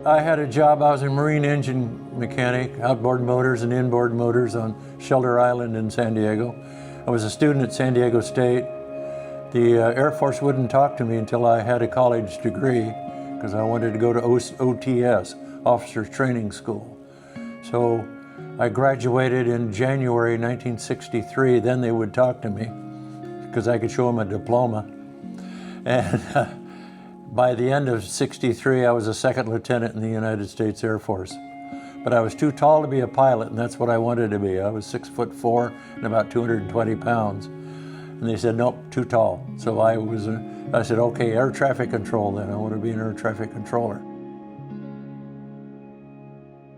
I had a job. I was a marine engine mechanic, outboard motors and inboard motors on Shelter Island in San Diego. I was a student at San Diego State. The Air Force wouldn't talk to me until I had a college degree because I wanted to go to OTS, Officers Training School. So I graduated in January 1963. Then they would talk to me because I could show them a diploma. And by the end of '63, I was a second lieutenant in the United States Air Force. But I was too tall to be a pilot, and that's what I wanted to be. I was 6'4" and about 220 pounds. And they said, nope, too tall. So I said, okay, air traffic control then. I want to be an air traffic controller.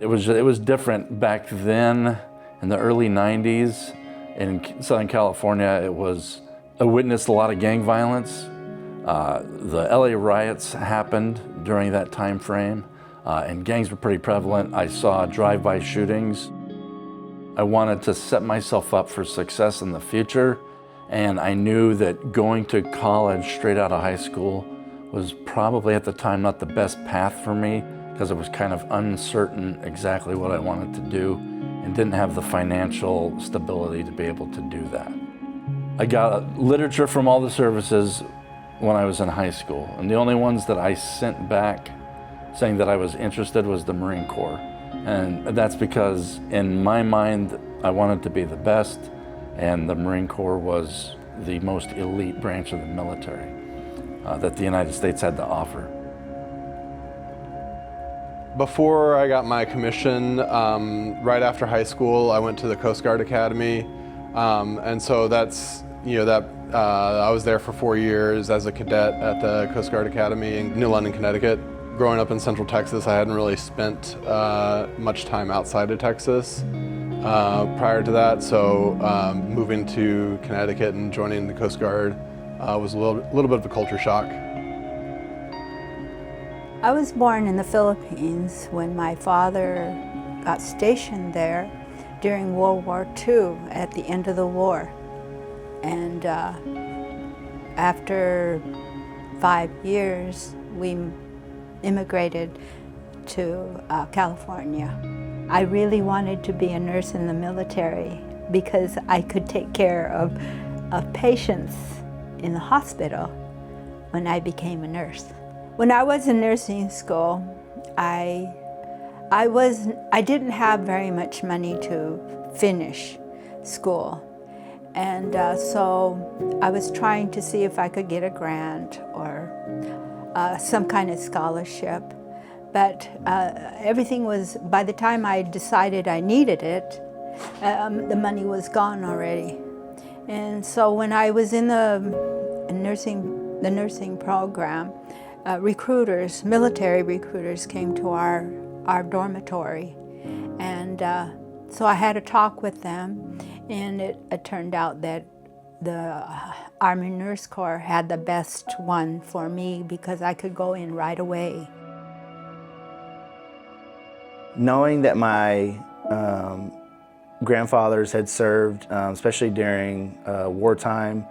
It was different back then in the early 90s in Southern California. I witnessed a lot of gang violence. The LA riots happened during that time frame, and gangs were pretty prevalent. I saw drive-by shootings. I wanted to set myself up for success in the future, and I knew that going to college straight out of high school was probably at the time not the best path for me because it was kind of uncertain exactly what I wanted to do and didn't have the financial stability to be able to do that. I got literature from all the services when I was in high school, and the only ones that I sent back saying that I was interested was the Marine Corps. And that's because in my mind, I wanted to be the best, and the Marine Corps was the most elite branch of the military that the United States had to offer. Before I got my commission, right after high school, I went to the Coast Guard Academy, and so that's, I was there for 4 years as a cadet at the Coast Guard Academy in New London, Connecticut. Growing up in Central Texas, I hadn't really spent much time outside of Texas prior to that, so moving to Connecticut and joining the Coast Guard was a little bit of a culture shock. I was born in the Philippines when my father got stationed there during World War II at the end of the war. And after 5 years, we immigrated to California. I really wanted to be a nurse in the military because I could take care of patients in the hospital when I became a nurse. When I was in nursing school, I didn't have very much money to finish school. And so I was trying to see if I could get a grant or some kind of scholarship. But everything was, by the time I decided I needed it, the money was gone already. And so when I was in the nursing program, military recruiters came to our dormitory. And so I had a talk with them. And it turned out that the Army Nurse Corps had the best one for me because I could go in right away. Knowing that my grandfathers had served, especially during wartime,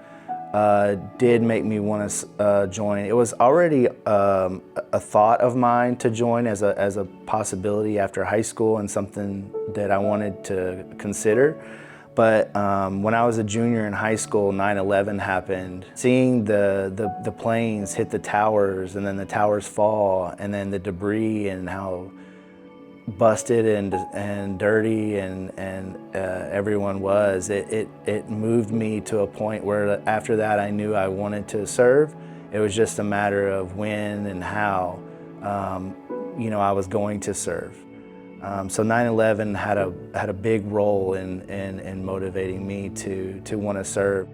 did make me want to join. It was already a thought of mine to join as a possibility after high school and something that I wanted to consider. But when I was a junior in high school, 9/11 happened. Seeing the planes hit the towers and then the towers fall and then the debris and how busted and dirty and everyone was, it moved me to a point where after that I knew I wanted to serve. It was just a matter of when and how I was going to serve. So 9/11 had a big role in motivating me to want to serve.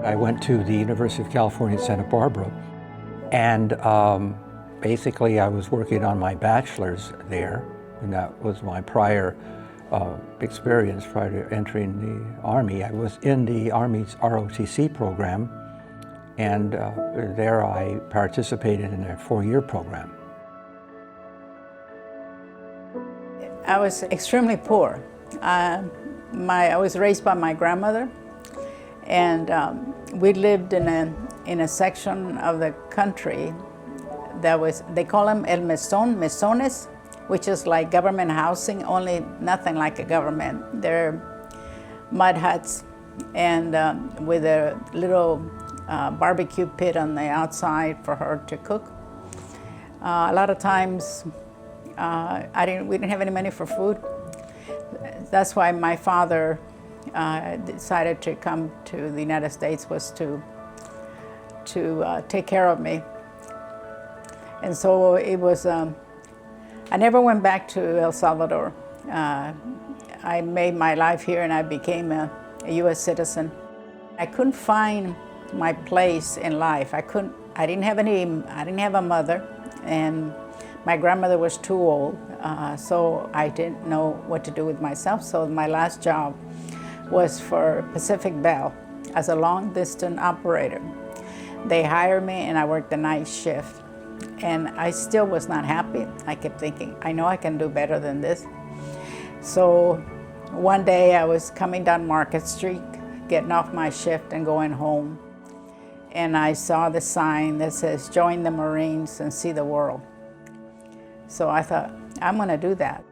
I went to the University of California, Santa Barbara, and basically I was working on my bachelor's there, and that was my prior experience prior to entering the Army. I was in the Army's ROTC program, and there I participated in a 4-year program. I was extremely poor. I was raised by my grandmother, and we lived in a section of the country they call them el mesón, mesones, which is like government housing, only nothing like a government. They're mud huts and with a little barbecue pit on the outside for her to cook. A lot of times we didn't have any money for food. That's why my father decided to come to the United States, was to take care of me. And so it was, I never went back to El Salvador. I made my life here and I became a US citizen. I couldn't find my place in life. I didn't have a mother, and my grandmother was too old, so I didn't know what to do with myself. So my last job was for Pacific Bell as a long distance operator. They hired me and I worked the night shift. And I still was not happy. I kept thinking, I know I can do better than this. So one day I was coming down Market Street, getting off my shift and going home. And I saw the sign that says, join the Marines and see the world. So I thought, I'm gonna do that.